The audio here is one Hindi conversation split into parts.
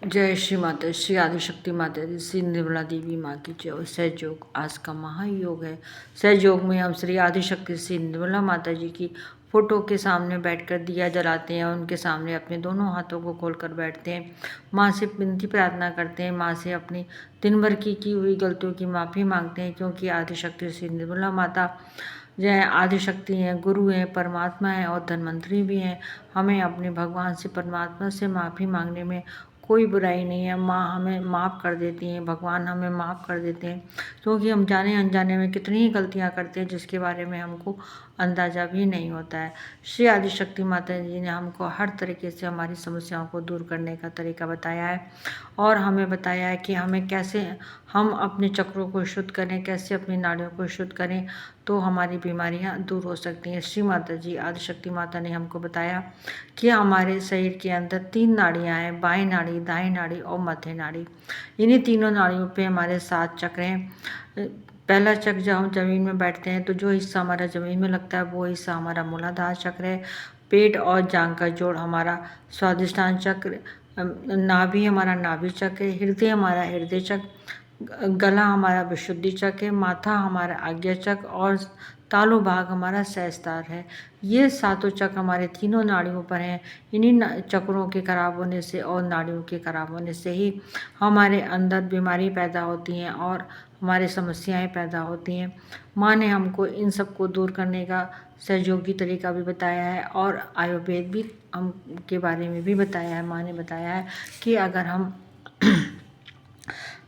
जय श्री माता श्री आदिशक्ति माता दी श्री निर्मला देवी माँ की जय। और सहयोग आज का महायोग है। सहयोग में हम श्री आदिशक्ति श्री निर्मला माता जी की फोटो के सामने बैठकर दिया जलाते हैं। उनके सामने अपने दोनों हाथों को खोलकर बैठते हैं। माँ से विनती प्रार्थना करते हैं। माँ से अपनी दिन भर की हुई गलतियों की माफ़ी मांगते हैं, क्योंकि आदिशक्ति श्री निर्मला माता जय आदिशक्ति हैं, गुरु हैं, परमात्मा हैं और धन्वंतरी भी हैं। हमें अपने भगवान से परमात्मा से माफ़ी मांगने में कोई बुराई नहीं है। माँ हमें माफ़ कर देती हैं, भगवान हमें माफ़ कर देते हैं, क्योंकि हम जाने अनजाने में कितनी ही गलतियाँ करते हैं जिसके बारे में हमको अंदाज़ा भी नहीं होता है। श्री आदिशक्ति माता जी ने हमको हर तरीके से हमारी समस्याओं को दूर करने का तरीका बताया है और हमें बताया है कि हमें कैसे हम अपने चक्रों को शुद्ध करें, कैसे अपनी नाड़ियों को शुद्ध करें तो हमारी बीमारियां दूर हो सकती हैं। श्री माता जी आदिशक्ति माता ने हमको बताया कि हमारे शरीर के अंदर 3 नाड़ियां हैं, बाएं नाड़ी, दाएं नाड़ी और मध्य नाड़ी। इन्हीं तीनों नाड़ियों पे हमारे 7 चक्र हैं। पहला चक्र जब हम जमीन में बैठते हैं तो जो हिस्सा हमारा जमीन में लगता है वो हिस्सा हमारा मूलाधार चक्र है। पेट और जांघ का जोड़ हमारा स्वादिष्टान चक्र, नाभि हमारा नाभि चक्र है, हृदय हमारा हृदय चक्र, गला हमारा विशुद्धि चक्र है, माथा हमारा आज्ञा चक्र और तालु भाग हमारा सहस्त्रार है। ये 7 चक्र हमारे तीनों नाड़ियों पर हैं। इन्हीं चक्रों के खराब होने से और नाड़ियों के खराब होने से ही हमारे अंदर बीमारी पैदा होती हैं और हमारी समस्याएं पैदा होती हैं। माँ ने हमको इन सब को दूर करने का सहयोगी तरीका भी बताया है और आयुर्वेद भी हम के बारे में भी बताया है। माँ ने बताया है कि अगर हम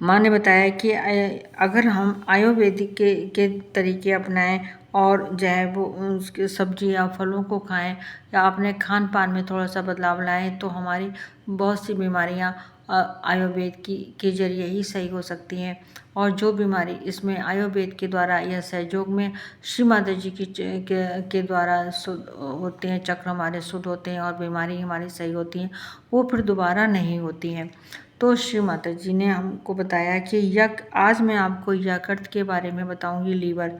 माँ ने बताया कि अगर हम आयुर्वेदिक के तरीके अपनाएं और जो है वो उसके सब्जी या फलों को खाएं या अपने खान पान में थोड़ा सा बदलाव लाएं तो हमारी बहुत सी बीमारियां आयुर्वेद के जरिए ही सही हो सकती हैं। और जो बीमारी इसमें आयुर्वेद के द्वारा या सहयोग में श्री माता जी के द्वारा शुद्ध होते हैं, चक्र हमारे शुद्ध होते हैं और बीमारी हमारी सही होती हैं, वो फिर दोबारा नहीं होती हैं। तो श्री माता जी ने हमको बताया कि आज मैं आपको यकृत के बारे में बताऊंगी, लीवर।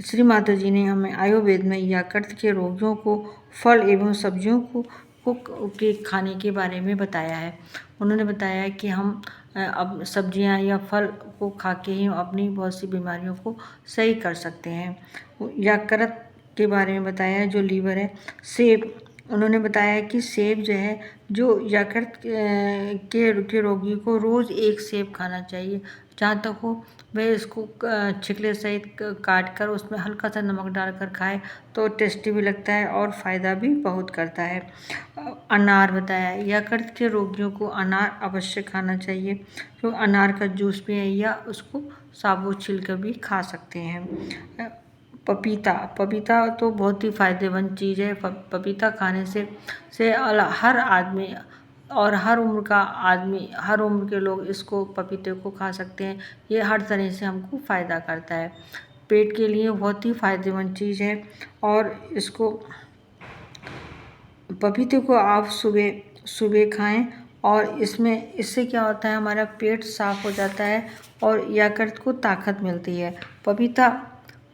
श्री माता जी ने हमें आयुर्वेद में यकृत के रोगियों को फल एवं सब्जियों को के खाने के बारे में बताया है। उन्होंने बताया कि हम अब सब्जियां या फल को खा के ही अपनी बहुत सी बीमारियों को सही कर सकते हैं। यकृत के बारे में बताया है, जो लीवर है। सेब, उन्होंने बताया कि सेब जो है, जो यकृत के रोगी को रोज़ 1 सेब खाना चाहिए। जहाँ तक हो वह इसको छिकले सहित काट कर उसमें हल्का सा नमक डालकर खाए तो टेस्टी भी लगता है और फ़ायदा भी बहुत करता है। अनार बताया, यकृत के रोगियों को अनार अवश्य खाना चाहिए। तो अनार का जूस भी है या उसको साबुत छिलकर भी खा सकते हैं। पपीता तो बहुत ही फ़ायदेमंद चीज़ है। पपीता खाने से हर आदमी और हर उम्र के लोग इसको पपीते को खा सकते हैं। ये हर तरह से हमको फ़ायदा करता है। पेट के लिए बहुत ही फ़ायदेमंद चीज़ है और इसको पपीते को आप सुबह खाएं और इससे क्या होता है, हमारा पेट साफ़ हो जाता है और यकृत को ताकत मिलती है।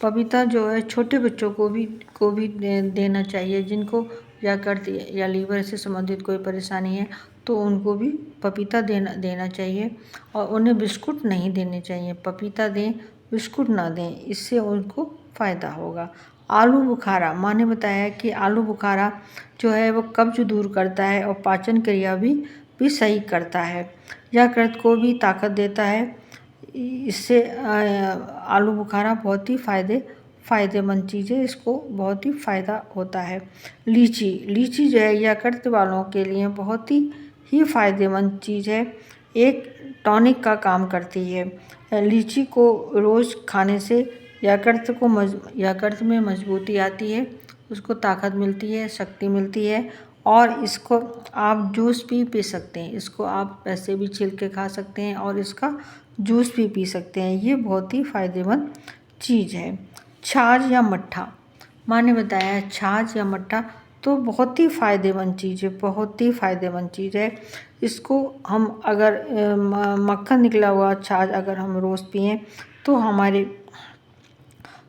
पपीता जो है छोटे बच्चों को भी देना चाहिए। जिनको यकृत या लीवर से संबंधित कोई परेशानी है तो उनको भी पपीता देना चाहिए और उन्हें बिस्कुट नहीं देने चाहिए। पपीता दें, बिस्कुट ना दें, इससे उनको फ़ायदा होगा। आलू बुखारा, माँ ने बताया कि आलू बुखारा जो है वो कब्ज दूर करता है और पाचन क्रिया भी सही करता है। यकृत को भी ताकत देता है। इससे आलू बुखारा बहुत ही फ़ायदेमंद चीज़ है, इसको बहुत ही फ़ायदा होता है। लीची जो है यकृत वालों के लिए बहुत ही फ़ायदेमंद चीज़ है, एक टॉनिक का काम करती है। लीची को रोज़ खाने से यकृत में मजबूती आती है, उसको ताकत मिलती है, शक्ति मिलती है और इसको आप जूस भी पी सकते हैं। इसको आप ऐसे भी छील के खा सकते हैं और इसका जूस भी पी सकते हैं। ये बहुत ही फ़ायदेमंद चीज़ है। छाछ या मट्ठा, माँ ने बताया छाछ या मट्ठा तो बहुत ही फ़ायदेमंद चीज़ है, बहुत ही फ़ायदेमंद चीज़ है। इसको हम अगर मक्खन निकला हुआ छाछ अगर हम रोज़ पिएं तो हमारे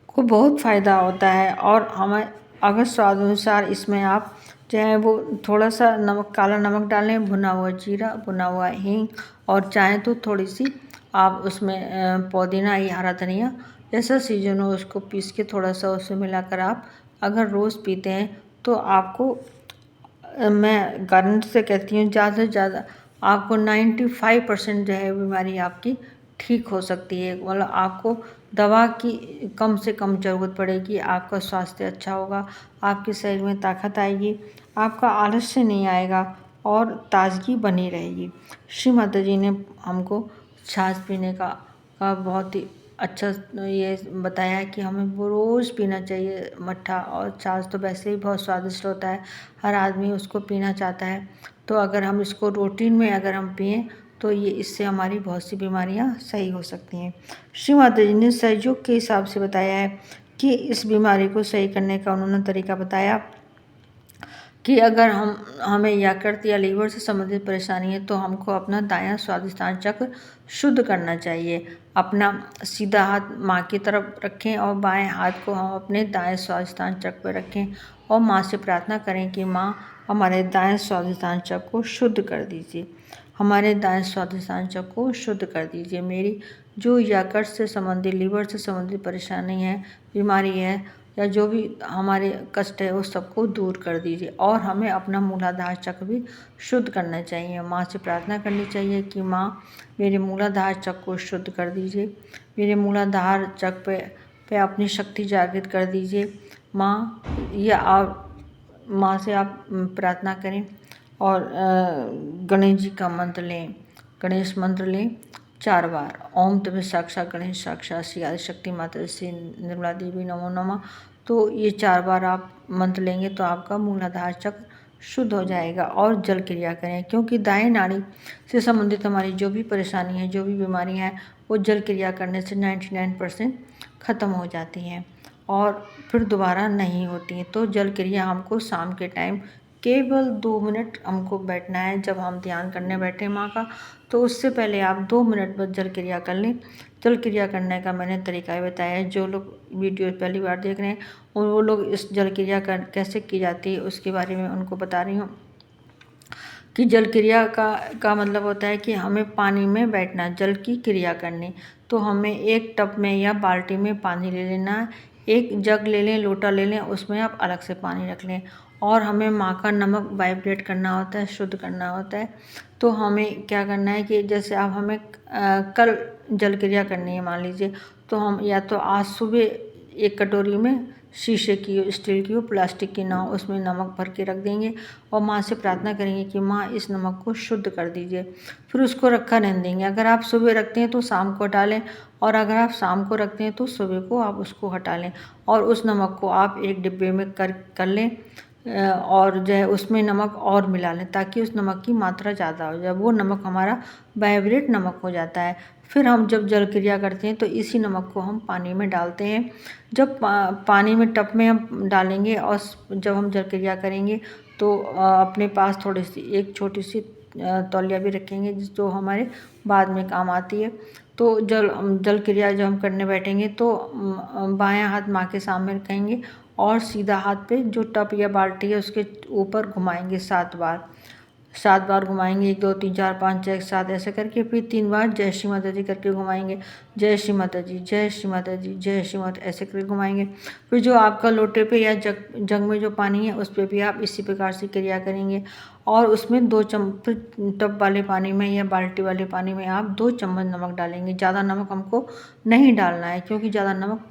को बहुत फ़ायदा होता है और हमें अगर स्वाद अनुसार इसमें आप चाहे वो थोड़ा सा नमक, काला नमक डालें, भुना हुआ जीरा, भुना हुआ हींग, और चाहें तो थोड़ी सी आप उसमें पुदीना या हरा धनिया, जैसा सीजन हो उसको पीस के थोड़ा सा उसमें मिलाकर आप अगर रोज़ पीते हैं तो आपको मैं गारंटी से कहती हूँ ज़्यादा से ज़्यादा आपको 95% जो है बीमारी आपकी ठीक हो सकती है। मतलब आपको दवा की कम से कम ज़रूरत पड़ेगी, आपका स्वास्थ्य अच्छा होगा, आपके शरीर में ताकत आएगी, आपका आलस्य नहीं आएगा और ताज़गी बनी रहेगी। श्री माता जी ने हमको छाछ पीने का बहुत ही अच्छा ये बताया है कि हमें वो रोज़ पीना चाहिए मट्ठा, और छाछ तो वैसे ही बहुत स्वादिष्ट होता है, हर आदमी उसको पीना चाहता है। तो अगर हम इसको रूटीन में अगर हम पिएं तो ये इससे हमारी बहुत सी बीमारियां सही हो सकती हैं। श्री माता जी ने सहयोग के हिसाब से बताया है कि इस बीमारी को सही करने का उन्होंने तरीका बताया कि अगर हमें यकृत या लीवर से संबंधित परेशानी है तो हमको अपना दायां स्वादिष्टान चक्र शुद्ध करना चाहिए। अपना सीधा हाथ माँ की तरफ रखें और बाएं हाथ को हम अपने दाएं स्वादिष्टान चक्र पर रखें और माँ से प्रार्थना करें कि माँ हमारे दाएं स्वादिष्टान चक्र को शुद्ध कर दीजिए, हमारे दाएं स्वादिष्टान चक्र को शुद्ध कर दीजिए। मेरी जो यकृत से संबंधित, लीवर से संबंधित परेशानी है, बीमारी है, या जो भी हमारे कष्ट है उस सबको दूर कर दीजिए। और हमें अपना मूलाधार चक्र भी शुद्ध करना चाहिए। माँ से प्रार्थना करनी चाहिए कि माँ मेरे मूलाधार चक्र को शुद्ध कर दीजिए, मेरे मूलाधार चक्र पे अपनी शक्ति जागृत कर दीजिए माँ। या आप माँ से आप प्रार्थना करें और गणेश जी का मंत्र लें, गणेश मंत्र लें 4 बार। ओम तमें साक्षात गणेश साक्षात श्री आदिशक्ति माता श्री निर्मला देवी नमो नमः। तो ये 4 बार आप मंत्र लेंगे तो आपका मूलाधार चक्र शुद्ध हो जाएगा। और जल क्रिया करें, क्योंकि दाएं नाड़ी से संबंधित हमारी जो भी परेशानी है, जो भी बीमारियां हैं, वो जल क्रिया करने से 99% ख़त्म हो जाती हैं और फिर दोबारा नहीं होती हैं। तो जल क्रिया हमको शाम के टाइम केवल 2 मिनट हमको बैठना है। जब हम ध्यान करने बैठे माँ का, तो उससे पहले आप 2 मिनट बस जल क्रिया कर लें। जल क्रिया करने का मैंने तरीका ही बताया है। जो लोग वीडियो पहली बार देख रहे हैं वो लोग इस जल क्रिया कैसे की जाती है उसके बारे में उनको बता रही हूँ कि जल क्रिया का मतलब होता है कि हमें पानी में बैठना, जल की क्रिया करनी। तो हमें एक टब में या बाल्टी में पानी ले लेना है, एक जग ले लें, लोटा ले लें, उसमें आप अलग से पानी रख लें। और हमें माँ का नमक वाइब्रेट करना होता है, शुद्ध करना होता है। तो हमें क्या करना है कि जैसे अब हमें कल जल क्रिया करनी है मान लीजिए, तो हम या तो आज सुबह एक कटोरी में शीशे की हो, स्टील की हो, प्लास्टिक की ना हो, उसमें नमक भर के रख देंगे और माँ से प्रार्थना करेंगे कि माँ इस नमक को शुद्ध कर दीजिए। फिर उसको रखा रहने देंगे। अगर आप सुबह रखते हैं तो शाम को हटा लें, और अगर आप शाम को रखते हैं तो सुबह को आप उसको हटा लें। और उस नमक को आप एक डिब्बे में कर लें और जो है उसमें नमक और मिला लें ताकि उस नमक की मात्रा ज़्यादा हो जाए। वो नमक हमारा वाइब्रेट नमक हो जाता है। फिर हम जब जल क्रिया करते हैं तो इसी नमक को हम पानी में डालते हैं। जब पानी में टब में हम डालेंगे और जब हम जल क्रिया करेंगे तो अपने पास थोड़ी सी एक छोटी सी तौलिया भी रखेंगे जो हमारे बाद में काम आती है। तो जल क्रिया जब हम करने बैठेंगे तो बायां हाथ माँ के सामने रखेंगे और सीधा हाथ पे जो टब या बाल्टी है उसके ऊपर घुमाएंगे 7 बार। 7 बार घुमाएंगे, 1 2 3 4 5 6 7 ऐसे करके। फिर 3 बार जय श्री माता जी करके घुमाएंगे, जय श्री माता जी, जय श्री माता जी, जय श्री माता, ऐसे करके घुमाएंगे। फिर जो आपका लोटे पे या जग में जो पानी है उस पर भी आप इसी प्रकार से क्रिया करेंगे। और उसमें फिर टब वाले पानी में या बाल्टी वाले पानी में आप 2 चम्मच नमक डालेंगे। ज़्यादा नमक हमको नहीं डालना है क्योंकि ज़्यादा नमक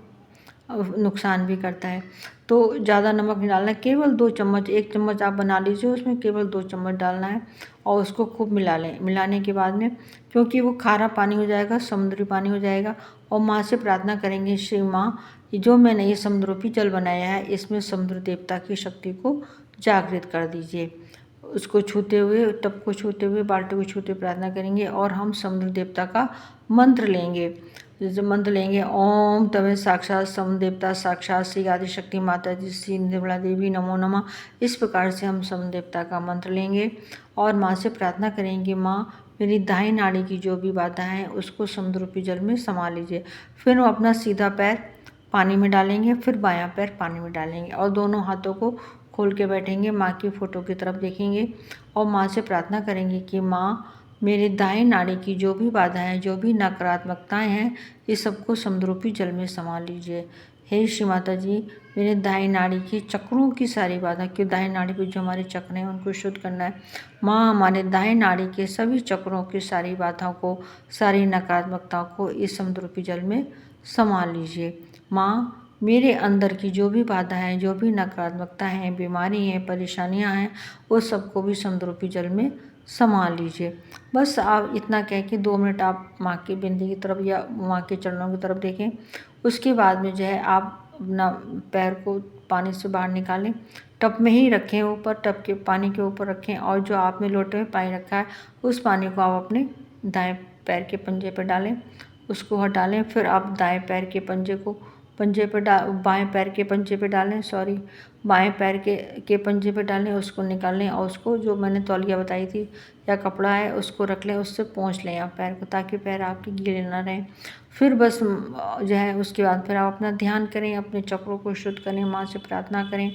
नुकसान भी करता है। तो ज़्यादा नमक नहीं डालना है, केवल 2 चम्मच, 1 चम्मच आप बना लीजिए, उसमें केवल 2 चम्मच डालना है और उसको खूब मिला लें। मिलाने के बाद में, क्योंकि वो खारा पानी हो जाएगा, समुद्री पानी हो जाएगा, और माँ से प्रार्थना करेंगे, श्री माँ जो मैंने ये समुद्रूपी जल बनाया है इसमें समुद्र देवता की शक्ति को जागृत कर दीजिए। उसको छूते हुए, टब को छूते हुए, बाल्टी को छूते हुए प्रार्थना करेंगे और हम समुद्र देवता का मंत्र लेंगे। जैसे मंत्र लेंगे, ओम तमें साक्षात समुद्र देवता साक्षात श्री आदिशक्ति माता जी श्री निर्मला देवी नमो नमः। इस प्रकार से हम समुद्र देवता का मंत्र लेंगे और माँ से प्रार्थना करेंगे, माँ मेरी दाहिनी नाड़ी की जो भी बाधाएं हैं उसको समुद्रूपी जल में समा लीजिए। फिर हम अपना सीधा पैर पानी में डालेंगे, फिर बायां पैर पानी में डालेंगे और दोनों हाथों को खोल के बैठेंगे, माँ की फ़ोटो की तरफ देखेंगे और माँ से प्रार्थना करेंगे कि माँ, मेरे दाएं नाड़ी की जो भी बाधाएं, जो भी नकारात्मकताएं हैं, इस सबको समरूपी जल में समा लीजिए। हे श्री माता जी, मेरे दाएं नाड़ी की चक्रों की सारी बाधा, क्यों दाएं नाड़ी पे जो हमारे चक्र हैं उनको शुद्ध करना है। माँ, हमारे दाएं नाड़ी के सभी चक्रों की सारी बाधाओं को, सारी नकारात्मकताओं को इस समरूपी जल में समा लीजिए। माँ, मेरे अंदर की जो भी बाधा है, जो भी नकारात्मकता है, बीमारी है, परेशानियां हैं, वो सबको भी समरूपी जल में समा लीजिए। बस आप इतना कह के 2 मिनट आप माँ की बिंदी की तरफ या माँ के चरणों की तरफ देखें। उसके बाद में जो है आप अपना पैर को पानी से बाहर निकालें, टब में ही रखें, ऊपर टब के पानी के ऊपर रखें, और जो आपने लोटे में पानी रखा है उस पानी को आप अपने दाएं पैर के पंजे पर डालें, उसको हटा लें। फिर आप दाएं पैर के पंजे को बाएं पैर के पंजे पे डालें, बाएं पैर के पंजे पे डालें, उसको निकाल लें और उसको जो मैंने तौलिया बताई थी या कपड़ा है उसको रख लें, उससे पोंछ लें आप पैर को, ताकि पैर आपके गीले ना रहें। फिर बस जो है उसके बाद फिर आप अपना ध्यान करें, अपने चक्रों को शुद्ध करें, माँ से प्रार्थना करें।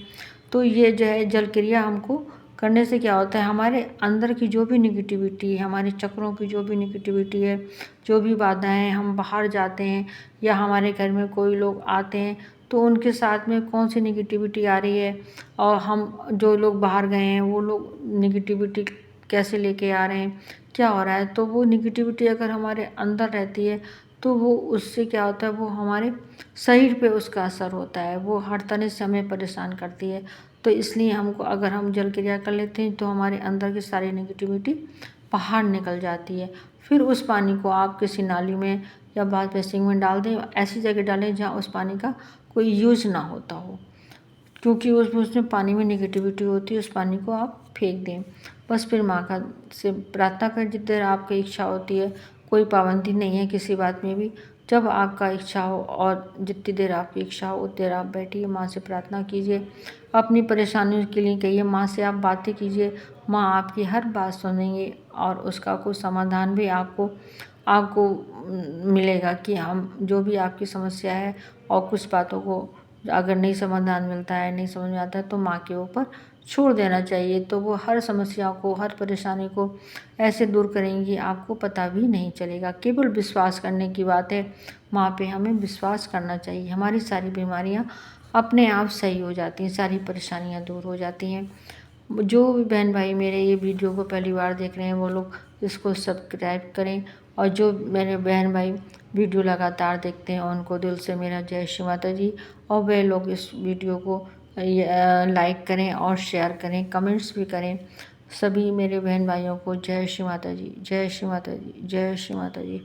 तो ये जो है जल क्रिया हमको करने से क्या होता है, हमारे अंदर की जो भी निगेटिविटी है, हमारे चक्रों की जो भी निगेटिविटी है, जो भी बाधाएं, हम बाहर जाते हैं या हमारे घर में कोई लोग आते हैं तो उनके साथ में कौन सी निगेटिविटी आ रही है, और हम जो लोग बाहर गए हैं वो लोग निगेटिविटी कैसे लेके आ रहे हैं, क्या हो रहा है। तो वो निगेटिविटी अगर हमारे अंदर रहती है तो वो उससे क्या होता है, वो हमारे शरीर पे उसका असर होता है, वो हर तरह से हमें परेशान करती है। तो इसलिए हमको, अगर हम जल क्रिया कर लेते हैं तो हमारे अंदर की सारी नेगेटिविटी बाहर निकल जाती है। फिर उस पानी को आप किसी नाली में या बाथ बेसिन में डाल दें, ऐसी जगह डालें जहाँ उस पानी का कोई यूज ना होता हो, क्योंकि उसमें पानी में निगेटिविटी होती है, उस पानी को आप फेंक दें। बस फिर माँ का से प्रार्थना करें जितनी देर आपकी इच्छा होती है, कोई पाबंदी नहीं है किसी बात में भी, जब आपका इच्छा हो और जितनी देर आपकी इच्छा हो उतनी देर आप बैठिए, माँ से प्रार्थना कीजिए, अपनी परेशानियों के लिए कहिए, माँ से आप बातें कीजिए, माँ आपकी हर बात सुनेंगे और उसका कोई समाधान भी आपको आपको मिलेगा कि हम जो भी आपकी समस्या है, और कुछ बातों को अगर नहीं समाधान मिलता है, नहीं समझ में आता है, तो माँ के ऊपर छोड़ देना चाहिए। तो वो हर समस्या को, हर परेशानी को ऐसे दूर करेंगी आपको पता भी नहीं चलेगा। केवल विश्वास करने की बात है, माँ पे हमें विश्वास करना चाहिए, हमारी सारी बीमारियाँ अपने आप सही हो जाती हैं, सारी परेशानियाँ दूर हो जाती हैं। जो भी बहन भाई मेरे ये वीडियो को पहली बार देख रहे हैं वो लोग इसको सब्सक्राइब करें, और जो मेरे बहन भाई वीडियो लगातार देखते हैं उनको दिल से मेरा जय श्री माता जी। और वे लोग इस वीडियो को लाइक करें और शेयर करें, कमेंट्स भी करें। सभी मेरे बहन भाइयों को जय श्री माता जी, जय श्री माता जी, जय श्री माता जी।